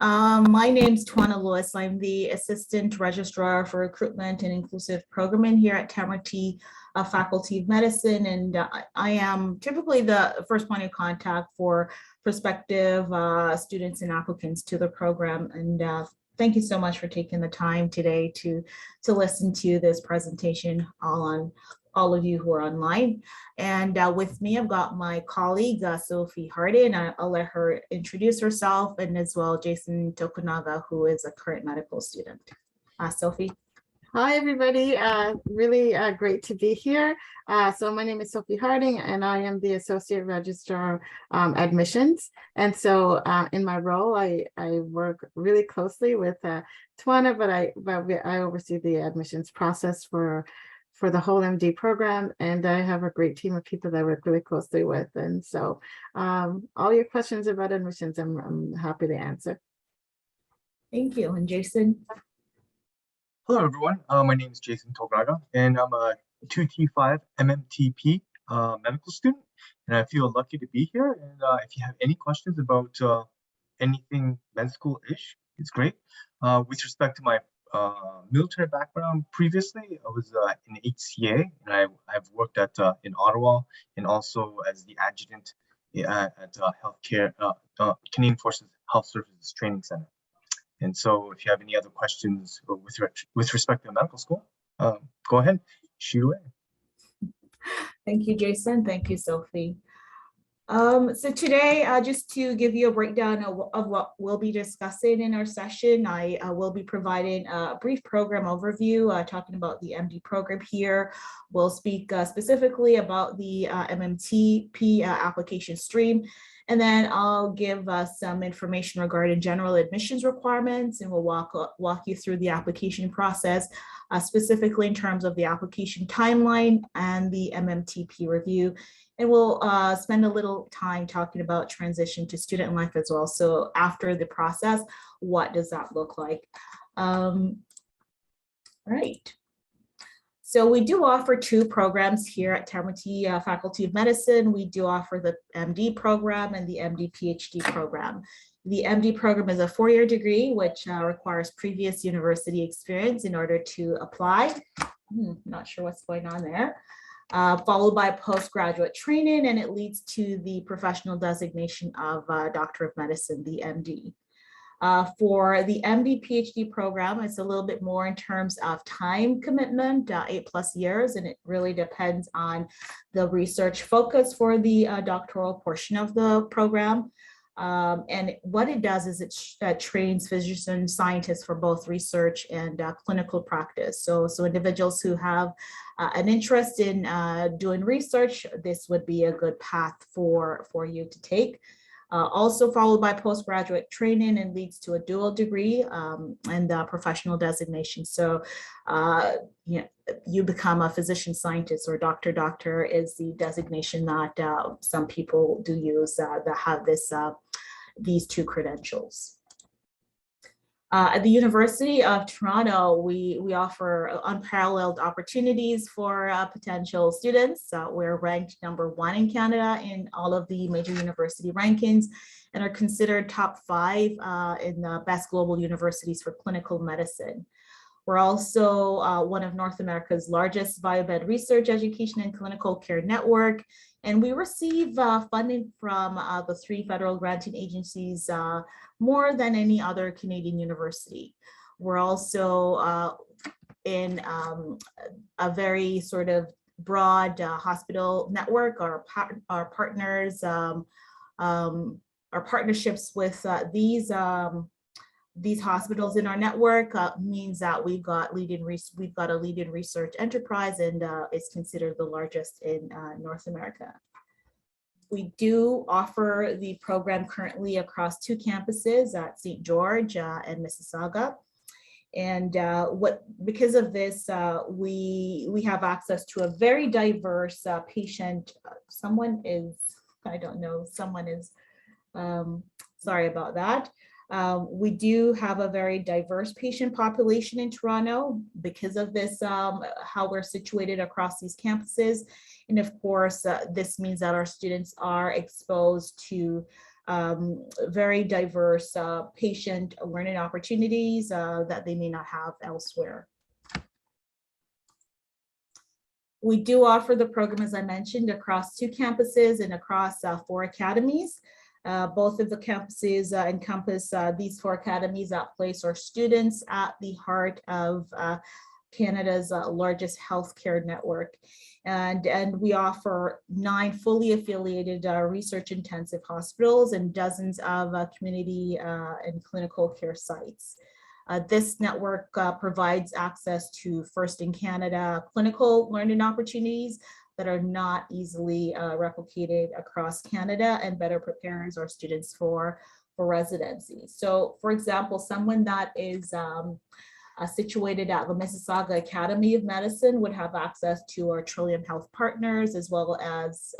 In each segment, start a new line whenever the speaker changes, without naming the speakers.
My name's Twana Lewis. I'm the Assistant Registrar for Recruitment and Inclusive Programming here at Temerty Faculty of Medicine, and I am typically the first point of contact for prospective students and applicants to the program. And thank you so much for taking the time today to listen to this presentation all of you who are online. And with me, I've got my colleague, Sophie Hardy, and I'll let her introduce herself, and as well, Jason Tokunaga, who is a current medical student. Sophie.
Hi, everybody. Really great to be here. So my name is Sophie Harding, and I am the Associate Registrar Admissions. And so in my role, I work really closely with Twana, but I oversee the admissions process for the whole MD program, and I have a great team of people that I work really closely with. And so all your questions about admissions, I'm happy to answer.
Thank you. And Jason?
Hello, everyone. My name is Jason Tokunaga, and I'm a 2T5 MMTP medical student, and I feel lucky to be here. And if you have any questions about anything med school-ish, it's great. With respect to my military background, previously I was in HCA, and I've worked at in Ottawa, and also as the adjutant at healthcare Canadian Forces Health Services Training Center. And so if you have any other questions with respect to medical school, go ahead, shoot away.
Thank you, Jason. Thank you, Sophie. So today, just to give you a breakdown of what we'll be discussing in our session, I will be providing a brief program overview, talking about the MD program here. We'll speak specifically about the MMTP application stream, and then I'll give some information regarding general admissions requirements, and we'll walk you through the application process, specifically in terms of the application timeline and the MMTP review. And we'll spend a little time talking about transition to student life as well. So after the process, what does that look like? Right. So we do offer two programs here at Temerty Faculty of Medicine. We do offer the MD program and the MD PhD program. The MD program is a 4-year degree, which requires previous university experience in order to apply. Not sure what's going on there. Followed by postgraduate training, and it leads to the professional designation of Doctor of Medicine, the MD. For the MD PhD program, it's a little bit more in terms of time commitment, 8+ years, and it really depends on the research focus for the doctoral portion of the program. And what it does is it trains physicians, scientists for both research and clinical practice. So individuals who have an interest in doing research, this would be a good path for you to take. Also followed by postgraduate training, and leads to a dual degree and professional designation. So you become a physician scientist, or doctor is the designation that some people do use that have these two credentials. At the University of Toronto, we offer unparalleled opportunities for potential students. We're ranked #1 in Canada in all of the major university rankings, and are considered top 5 in the best global universities for clinical medicine. We're also one of North America's largest biomed research, education, and clinical care network. And we receive funding from the 3 federal granting agencies more than any other Canadian university. We're also in a very sort of broad hospital network. Our partners, our partnerships with these hospitals in our network means that we've got a leading research enterprise, and it's considered the largest in North America. We do offer the program currently across 2 campuses at St. George and Mississauga. And because of this, we have access to a very diverse patient. Sorry about that. We do have a very diverse patient population in Toronto because of this, how we're situated across these campuses. And of course, this means that our students are exposed to very diverse patient learning opportunities that they may not have elsewhere. We do offer the program, as I mentioned, across 2 campuses and across 4 academies. Both of the campuses encompass these 4 academies that place our students at the heart of Canada's largest healthcare network. And we offer 9 fully affiliated research-intensive hospitals and dozens of community and clinical care sites. This network provides access to first in Canada clinical learning opportunities that are not easily replicated across Canada, and better prepares our students for residency. So for example, someone that is situated at the Mississauga Academy of Medicine would have access to our Trillium Health Partners, as well as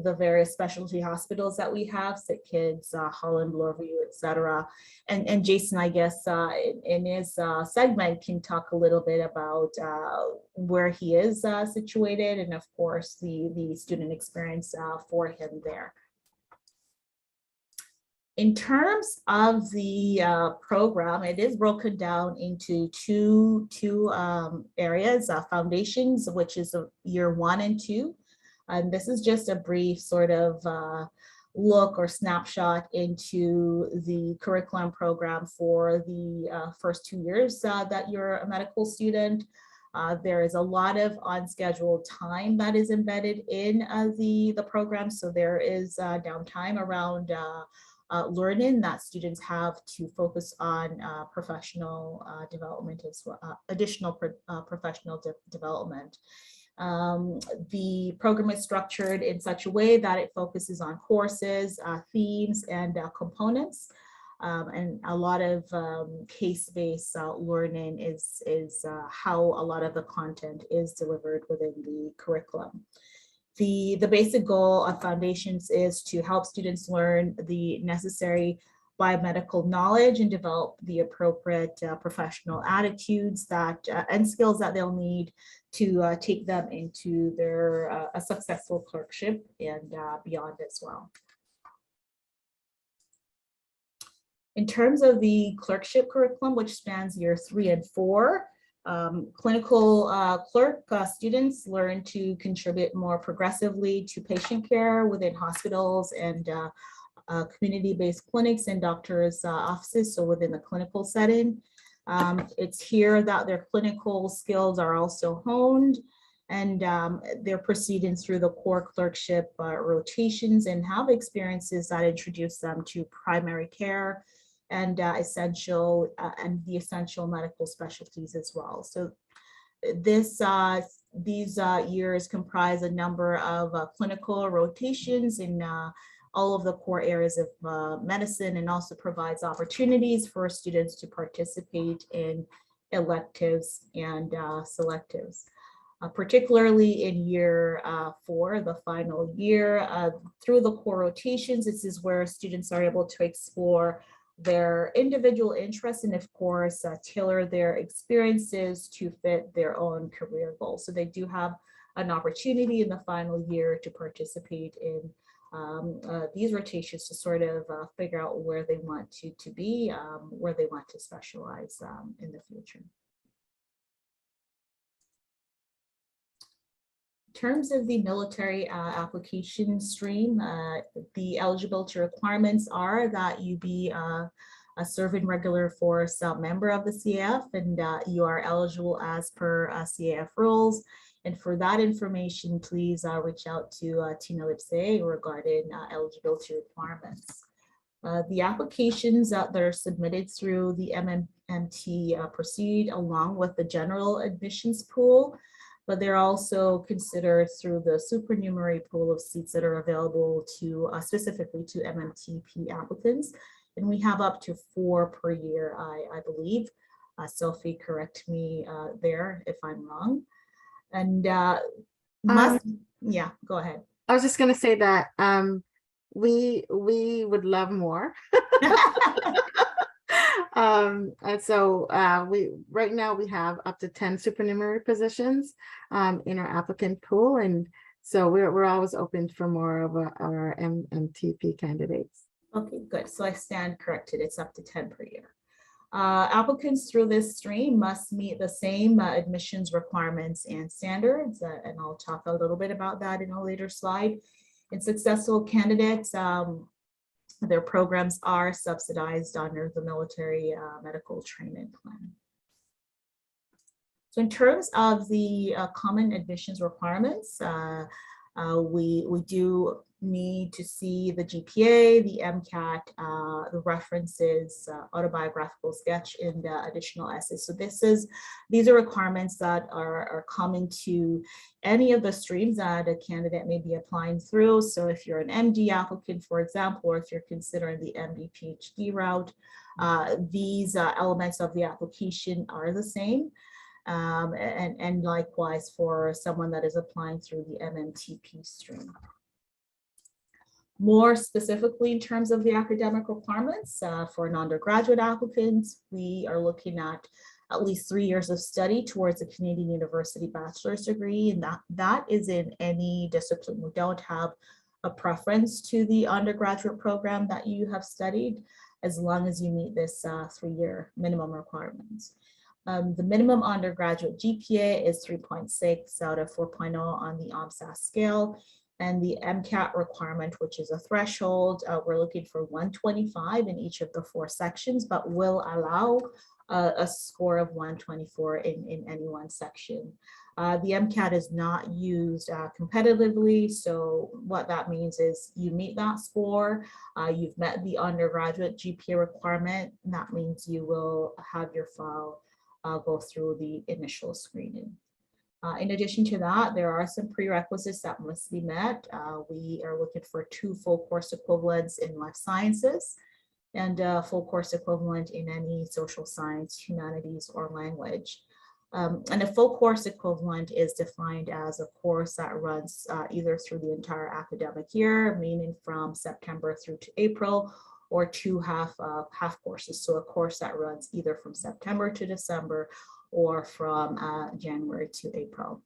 the various specialty hospitals that we have, Sick Kids, Holland, Bloorview, etc. And Jason, I guess, in his segment can talk a little bit about where he is situated, and of course, the student experience for him there. In terms of the program, it is broken down into two areas, foundations, which is year 1 and 2. And this is just a brief sort of look or snapshot into the curriculum program for the first 2 years that you're a medical student. There is a lot of on-schedule time that is embedded in the program. So there is downtime around learning that students have to focus on professional development as well, additional professional development. The program is structured in such a way that it focuses on courses, themes, and components. And a lot of case-based learning is how a lot of the content is delivered within the curriculum. The basic goal of Foundations is to help students learn the necessary biomedical knowledge and develop the appropriate professional attitudes that and skills that they'll need to take them into their a successful clerkship and beyond as well. In terms of the clerkship curriculum, which spans year 3 and 4, clinical clerk students learn to contribute more progressively to patient care within hospitals and community-based clinics and doctors' offices, so within the clinical setting. It's here that their clinical skills are also honed, and they're proceeding through the core clerkship rotations and have experiences that introduce them to primary care and the essential medical specialties as well. So these years comprise a number of clinical rotations in all of the core areas of medicine, and also provides opportunities for students to participate in electives and selectives. Particularly in year 4, the final year, through the core rotations, this is where students are able to explore their individual interests and, of course, tailor their experiences to fit their own career goals. So they do have an opportunity in the final year to participate in these rotations to sort of figure out where they want to be, where they want to specialize in the future. In terms of the military application stream, the eligibility requirements are that you be a serving regular force member of the CAF, and you are eligible as per CAF rules. And for that information, please reach out to Tina Lipsey regarding eligibility requirements. The applications that are submitted through the MMT proceed along with the general admissions pool, but they're also considered through the supernumerary pool of seats that are available to specifically to MMTP applicants. And we have up to 4 per year, I believe. Sophie, correct me there if I'm wrong. And yeah, go ahead.
I was just going to say that we would love more. And so right now we have up to 10 supernumerary positions in our applicant pool, and So we're always open for more of our MMTP candidates.
Okay, good. So I stand corrected. It's up to 10 per year. Applicants through this stream must meet the same admissions requirements and standards, and I'll talk a little bit about that in a later slide. And successful candidates, their programs are subsidized under the military medical training plan. So in terms of the common admissions requirements, we do need to see the GPA, the MCAT, the references, autobiographical sketch, and additional essays. So these are requirements that are common to any of the streams that a candidate may be applying through. So if you're an MD applicant, for example, or if you're considering the MD PhD route, these elements of the application are the same. And likewise for someone that is applying through the MMTP stream. More specifically, in terms of the academic requirements, for an undergraduate applicant, we are looking at least 3 years of study towards a Canadian University bachelor's degree, and that is in any discipline. We don't have a preference to the undergraduate program that you have studied, as long as you meet this 3-year minimum requirements. The minimum undergraduate GPA is 3.6 out of 4.0 on the OMSAS scale. And the MCAT requirement, which is a threshold, we're looking for 125 in each of the 4 sections, but will allow a score of 124 in any one section. The MCAT is not used competitively, so what that means is you meet that score, you've met the undergraduate GPA requirement, and that means you will have your file go through the initial screening. In addition to that, there are some prerequisites that must be met. We are looking for 2 full course equivalents in life sciences and a full course equivalent in any social science, humanities, or language. And a full course equivalent is defined as a course that runs either through the entire academic year, meaning from September through to April, or 2 half courses. So a course that runs either from September to December or from January to April.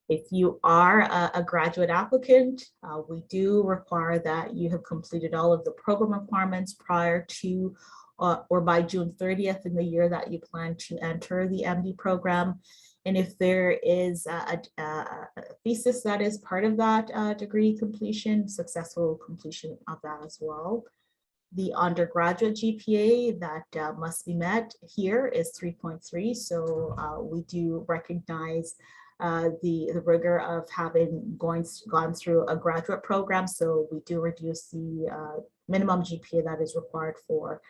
If you are a graduate applicant, we do require that you have completed all of the program requirements prior to or by June 30th in the year that you plan to enter the MD program. And if there is a thesis that is part of that degree completion, successful completion of that as well. The undergraduate GPA that must be met here is 3.3. So we do recognize the rigor of having gone through a graduate program. So we do reduce the minimum GPA that is required for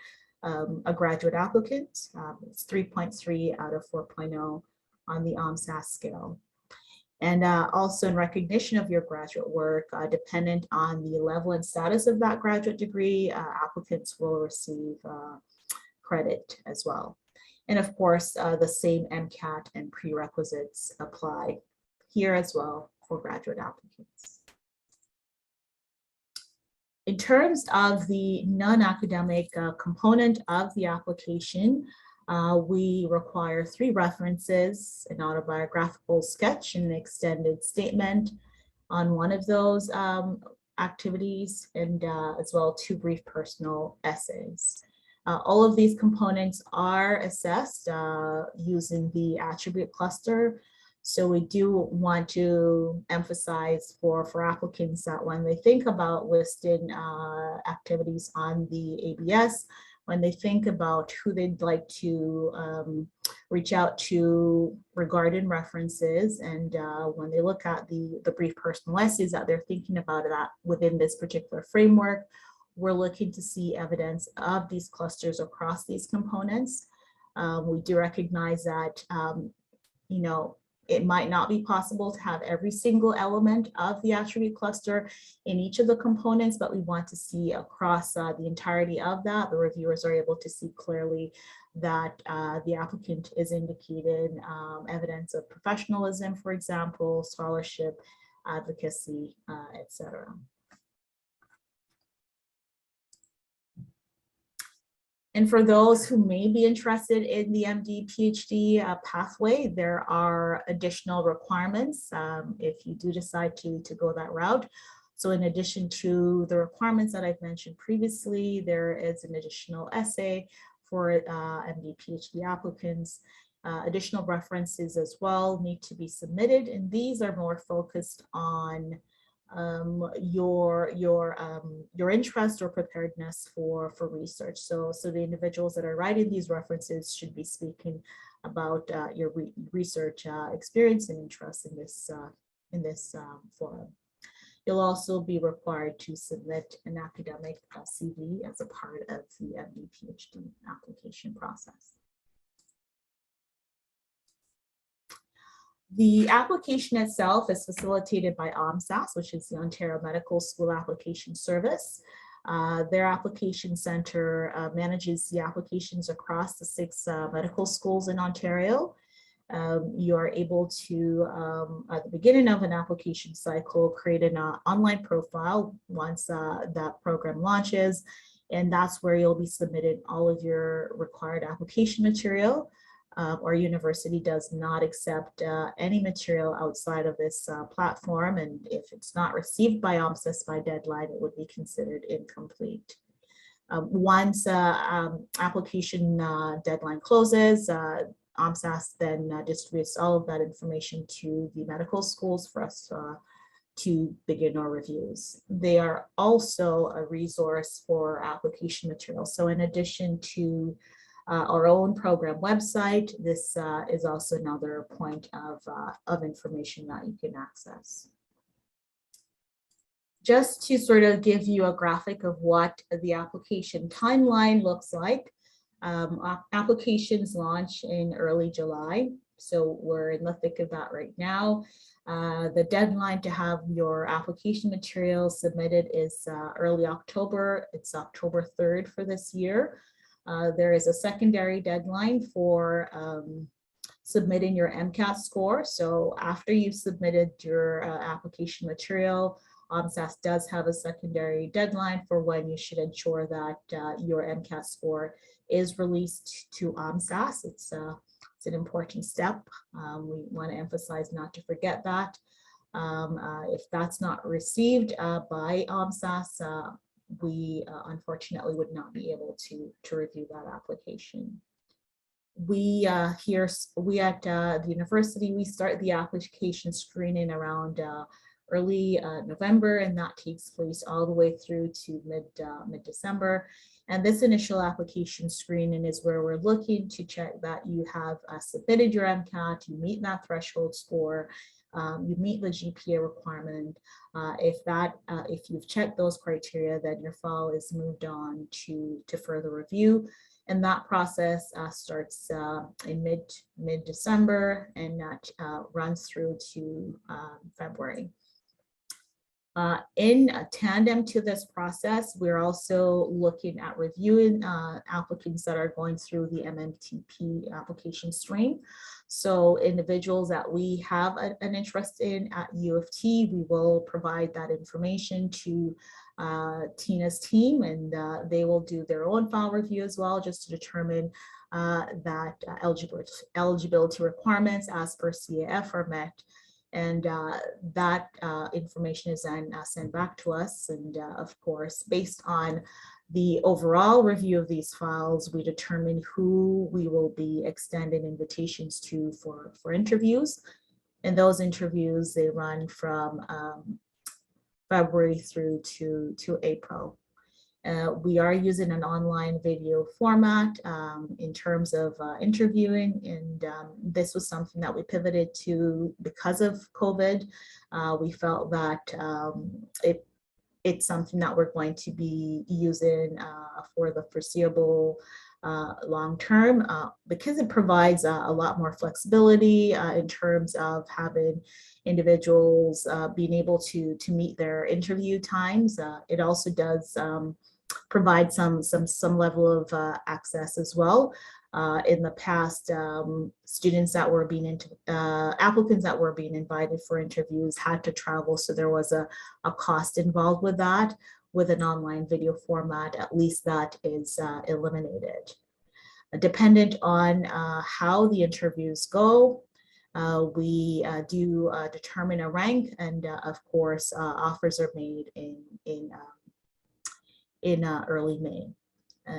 a graduate applicant. It's 3.3 out of 4.0 on the OMSAS scale. And also in recognition of your graduate work, dependent on the level and status of that graduate degree, applicants will receive credit as well. And of course, the same MCAT and prerequisites apply here as well for graduate applicants. In terms of the non-academic component of the application, we require 3 references, an autobiographical sketch, and an extended statement on one of those activities, and as well 2 brief personal essays. All of these components are assessed using the attribute cluster. So we do want to emphasize for applicants that when they think about listing activities on the ABS, when they think about who they'd like to reach out to regarding references, and when they look at the brief personal essays, that they're thinking about that within this particular framework, we're looking to see evidence of these clusters across these components. We do recognize that, you know, it might not be possible to have every single element of the attribute cluster in each of the components, but we want to see across the entirety of that. The reviewers are able to see clearly that the applicant is indicating evidence of professionalism, for example, scholarship, advocacy, etc. And for those who may be interested in the MD, PhD pathway, there are additional requirements if you do decide to go that route. So in addition to the requirements that I've mentioned previously, there is an additional essay for MD, PhD applicants. Additional references as well need to be submitted, and these are more focused on your interest or preparedness for research. So the individuals that are writing these references should be speaking about your research experience and interest in this forum. You'll also be required to submit an academic CV as a part of the MD PhD application process. The application itself is facilitated by OMSAS, which is the Ontario Medical School Application Service. Their application center manages the applications across the 6 medical schools in Ontario. You are able to, at the beginning of an application cycle, create an online profile once that program launches, and that's where you'll be submitting all of your required application material. Our university does not accept any material outside of this platform, and if it's not received by OMSAS by deadline, it would be considered incomplete. Once application deadline closes, OMSAS then distributes all of that information to the medical schools for us to begin our reviews. They are also a resource for application materials. So in addition to our own program website, this is also another point of information that you can access. Just to sort of give you a graphic of what the application timeline looks like. Applications launch in early July, so we're in the thick of that right now. The deadline to have your application materials submitted is early October. It's October 3rd for this year. There is a secondary deadline for submitting your MCAT score. So after you've submitted your application material, OMSAS does have a secondary deadline for when you should ensure that your MCAT score is released to OMSAS. It's an important step. We want to emphasize not to forget that. If that's not received by OMSAS, we unfortunately would not be able to review that application. We at the university, we start the application screening around early November, and that takes place all the way through to mid-December. And this initial application screening is where we're looking to check that you have submitted your MCAT, you meet that threshold score, you meet the GPA requirement. If you've checked those criteria, then your file is moved on to further review. And that process starts in mid-December and that runs through to February. In tandem to this process, we're also looking at reviewing applicants that are going through the MMTP application stream. So individuals that we have an interest in at U of T, we will provide that information to Tina's team, and they will do their own file review as well, just to determine that eligibility requirements as per CAF are met. And that information is then sent back to us. And of course, based on the overall review of these files, we determine who we will be extending invitations to for interviews. And those interviews, they run from February through to April. We are using an online video format in terms of interviewing, and this was something that we pivoted to because of COVID. We felt that it's something that we're going to be using for the foreseeable long term because it provides a lot more flexibility in terms of having individuals being able to meet their interview times. It also does provide some level of access as well. In the past, students that were being applicants that were being invited for interviews had to travel, so there was a cost involved with that. with an online video format, at least that is eliminated. Dependent on how the interviews go, we do determine a rank, and of course, offers are made in early May.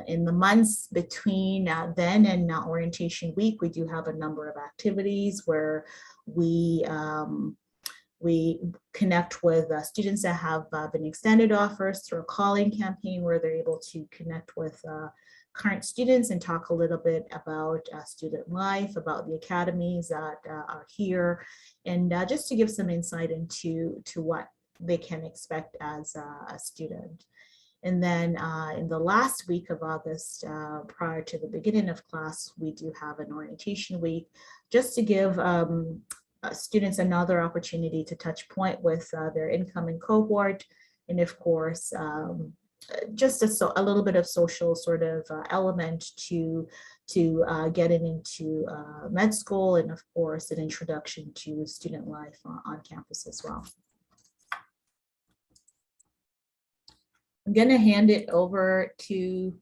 In the months between then and orientation week, we do have a number of activities where we connect with students that have been extended offers through a calling campaign where they're able to connect with current students and talk a little bit about student life, about the academies that are here, and just to give some insight into what they can expect as a student. And then in the last week of August, prior to the beginning of class, we do have an orientation week just to give students another opportunity to touch point with their incoming cohort. And of course, just a little bit of social sort of element to getting into med school, and of course, an introduction to student life on campus as well. I'm going to hand it over to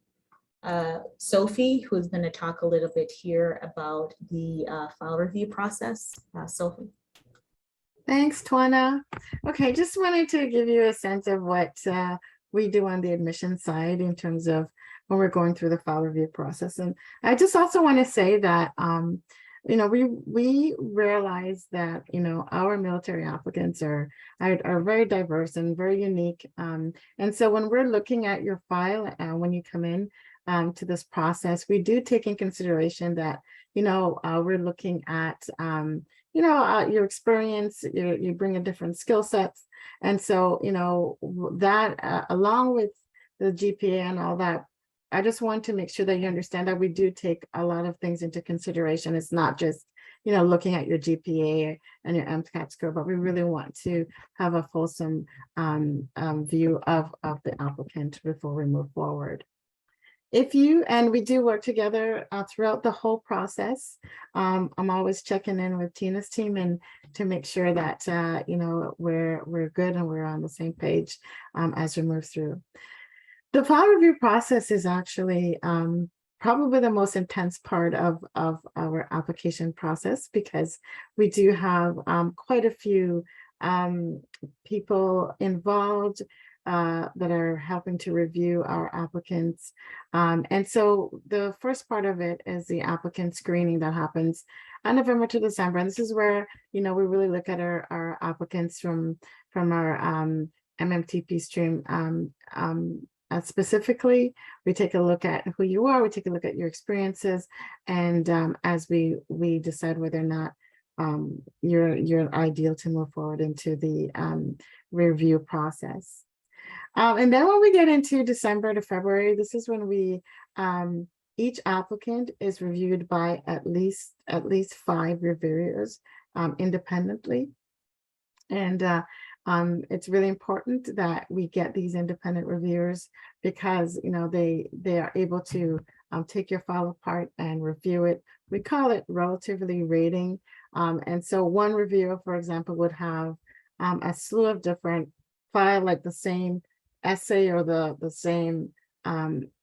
Sophie, who's going to talk a little bit here about the file review process. Sophie.
Thanks, Twana. Okay, just wanted to give you a sense of what we do on the admission side in terms of when we're going through the file review process. And I just also want to say that, you know, we realize that, you know, our military applicants are very diverse and very unique. And so when we're looking at your file, when you come in to this process, we do take in consideration that, you know, we're looking at, you know, your experience, you bring in different skill sets. And so, you know, that along with the GPA and all that, I just want to make sure that you understand that we do take a lot of things into consideration. It's not just, you know, looking at your GPA and your MCAT score, but we really want to have a fulsome view of the applicant before we move forward. And we do work together throughout the whole process. I'm always checking in with Tina's team and to make sure that, you know, we're good and we're on the same page as we move through. The file review process is actually probably the most intense part of our application process, because we do have quite a few people involved that are helping to review our applicants. And so the first part of it is the applicant screening that happens on November to December. And this is where, you know, we really look at our applicants from our MMTP stream. Specifically, we take a look at who you are, we take a look at your experiences, and as we decide whether or not you're ideal to move forward into the review process. And then when we get into December to February, this is when we each applicant is reviewed by at least 5 reviewers independently. And it's really important that we get these independent reviewers, because, you know, they are able to take your file apart and review it. We call it relatively rating. And so one reviewer, for example, would have a slew of different file, like the same essay or the same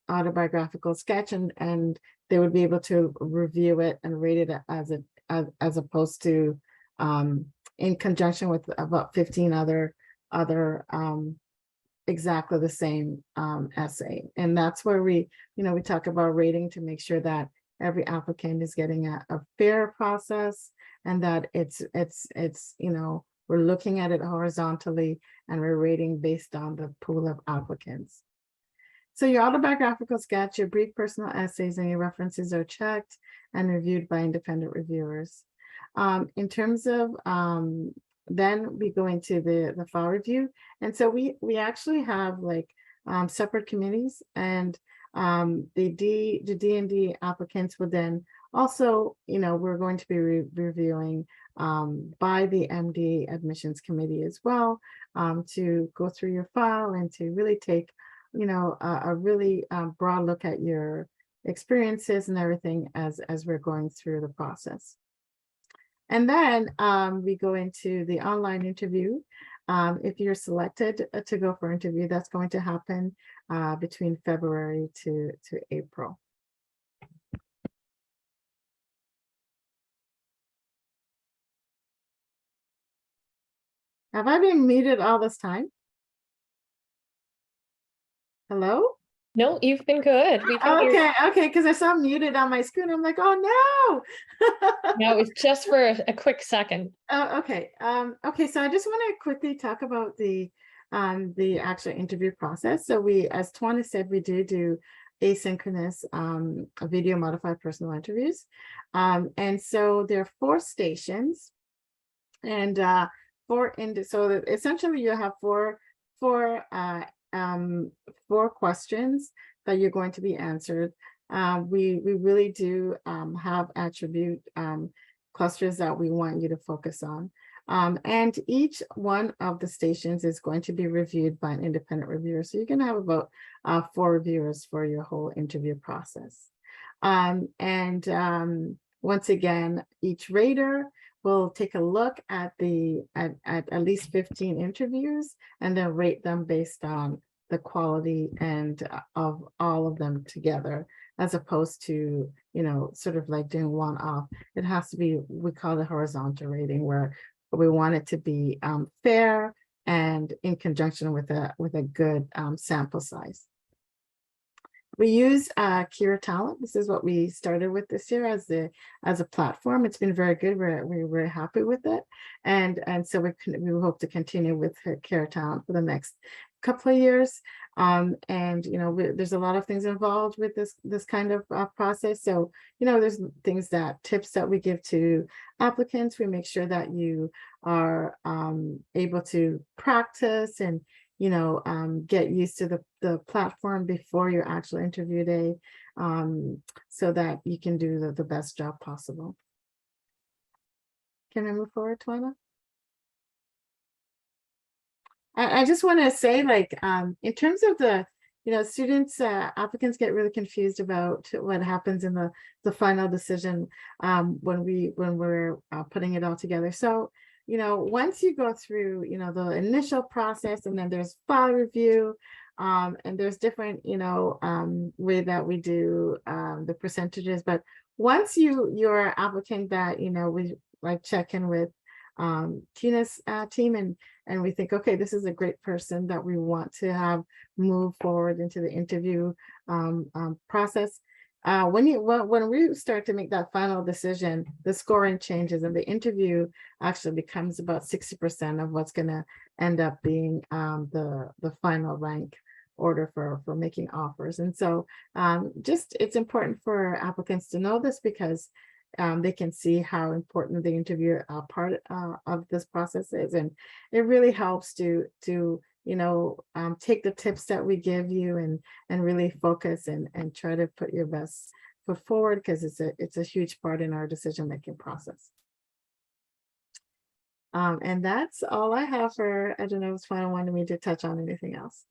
autobiographical sketch, and they would be able to review it and rate it as opposed to in conjunction with about 15 other exactly the same essay. And that's where we talk about rating to make sure that every applicant is getting a fair process, and that it's we're looking at it horizontally and we're rating based on the pool of applicants. So your autobiographical sketch, your brief personal essays, and your references are checked and reviewed by independent reviewers. In terms of then we go into the file review, and so we actually have like separate committees, and the D&D applicants would then also, we're going to be reviewing by the MD admissions committee as well, to go through your file and to really take a really broad look at your experiences and everything as we're going through the process. And then we go into the online interview. If you're selected to go for interview, that's going to happen between February to April. Have I been muted all this time? Hello?
No, you've been good. We've been here.
Okay, because I saw muted on my screen. I'm like, oh no.
No, it's just for a quick second.
Oh, okay. Okay, so I just want to quickly talk about the actual interview process. So we, as Tawana said, we do asynchronous video modified personal interviews. And so there are 4 stations, and so essentially you have four questions that you're going to be answered. We really do have attribute clusters that we want you to focus on. And each one of the stations is going to be reviewed by an independent reviewer. So you're going to have about 4 reviewers for your whole interview process. Once again, each rater will take a look at at least 15 interviews and then rate them based on the quality and of all of them together, as opposed to, sort of like doing one-off. It has to be, we call it horizontal rating, where we want it to be fair and in conjunction with a good sample size. We use Kira Talent. This is what we started with this year as a platform. It's been very good. We're very happy with it, and so we hope to continue with Kira Talent for the next couple of years. There's a lot of things involved with this kind of process. So there's tips that we give to applicants. We make sure that you are able to practice and get used to the platform before your actual interview day, so that you can do the best job possible. Can I move forward, Tawana? I just want to say, in terms of the, students, applicants get really confused about what happens in the final decision when we're putting it all together. So, once you go through, the initial process, and then there's file review, and there's different, way that we do the percentages. But once you're applicant that, we check in with Tina's team, and we think, okay, this is a great person that we want to have move forward into the interview process. When we start to make that final decision, the scoring changes, and the interview actually becomes about 60% of what's going to end up being the final rank order for making offers. And so it's important for applicants to know this, because they can see how important the interview part of this process is, and it really helps to take the tips that we give you and really focus and try to put your best foot forward, because it's a huge part in our decision-making process. And that's all I have for, I don't know if Tawana wanted me to touch on anything else.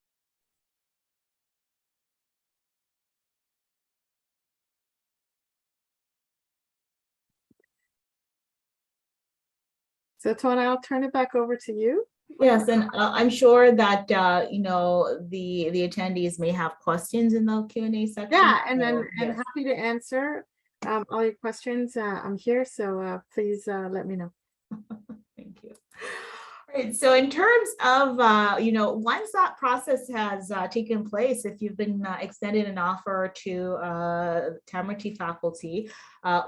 So Tawana, I'll turn it back over to you.
Yes, and I'm sure that the attendees may have questions in the Q&A section.
Yeah, and then
yes.
happy to answer all your questions. I'm here, so please let me know.
Thank you. All right, so in terms of once that process has taken place, if you've been extended an offer to Temerty faculty,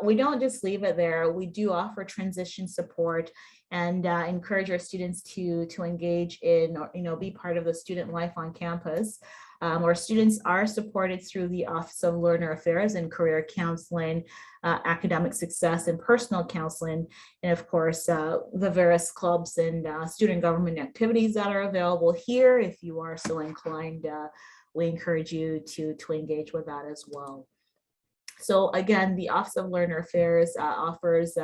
we don't just leave it there. We do offer transition support and encourage our students to engage in, be part of the student life on campus. Our students are supported through the Office of Learner Affairs and career counseling, academic success and personal counseling, and of course, the various clubs and student government activities that are available here. If you are so inclined, we encourage you to engage with that as well. So again, the Office of Learner Affairs offers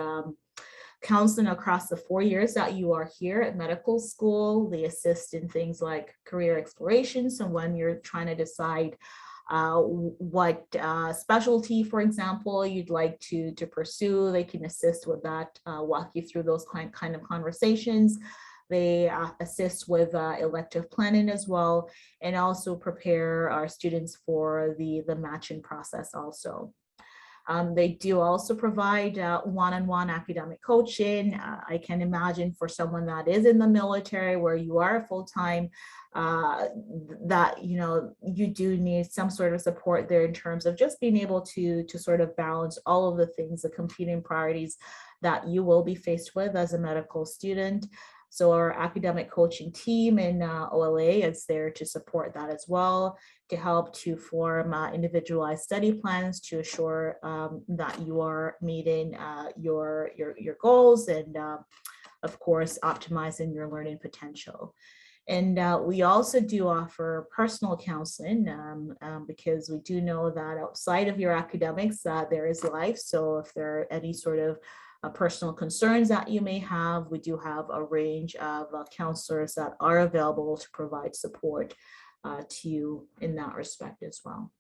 counseling across the 4 years that you are here at medical school. They assist in things like career exploration. So when you're trying to decide what specialty, for example, you'd like to pursue, they can assist with that, walk you through those kind of conversations. They assist with elective planning as well, and also prepare our students for the matching process also. They do also provide one-on-one academic coaching. I can imagine for someone that is in the military where you are full-time, that you do need some sort of support there in terms of just being able to sort of balance all of the things, the competing priorities that you will be faced with as a medical student. So our academic coaching team in OLA is there to support that as well, to help to form individualized study plans to assure that you are meeting your goals and of course optimizing your learning potential. And we also do offer personal counseling because we do know that outside of your academics there is life. So if there are any sort of personal concerns that you may have, we do have a range of counselors that are available to provide support to you in that respect as well.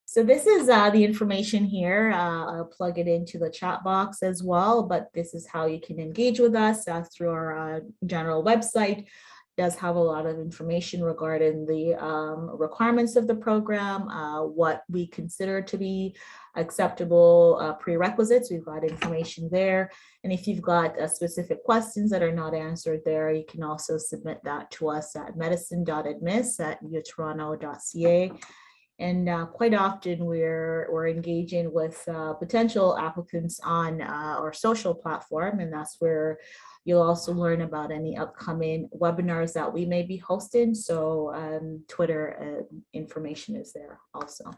So this is the information here. I'll plug it into the chat box as well, but this is how you can engage with us through our general website. It does have a lot of information regarding the requirements of the program, what we consider to be acceptable prerequisites. We've got information there. And if you've got specific questions that are not answered there, you can also submit that to us at medicine.admiss@utoronto.ca. And quite often we're engaging with potential applicants on our social platform, and that's where you'll also learn about any upcoming webinars that we may be hosting. So Twitter information is there also.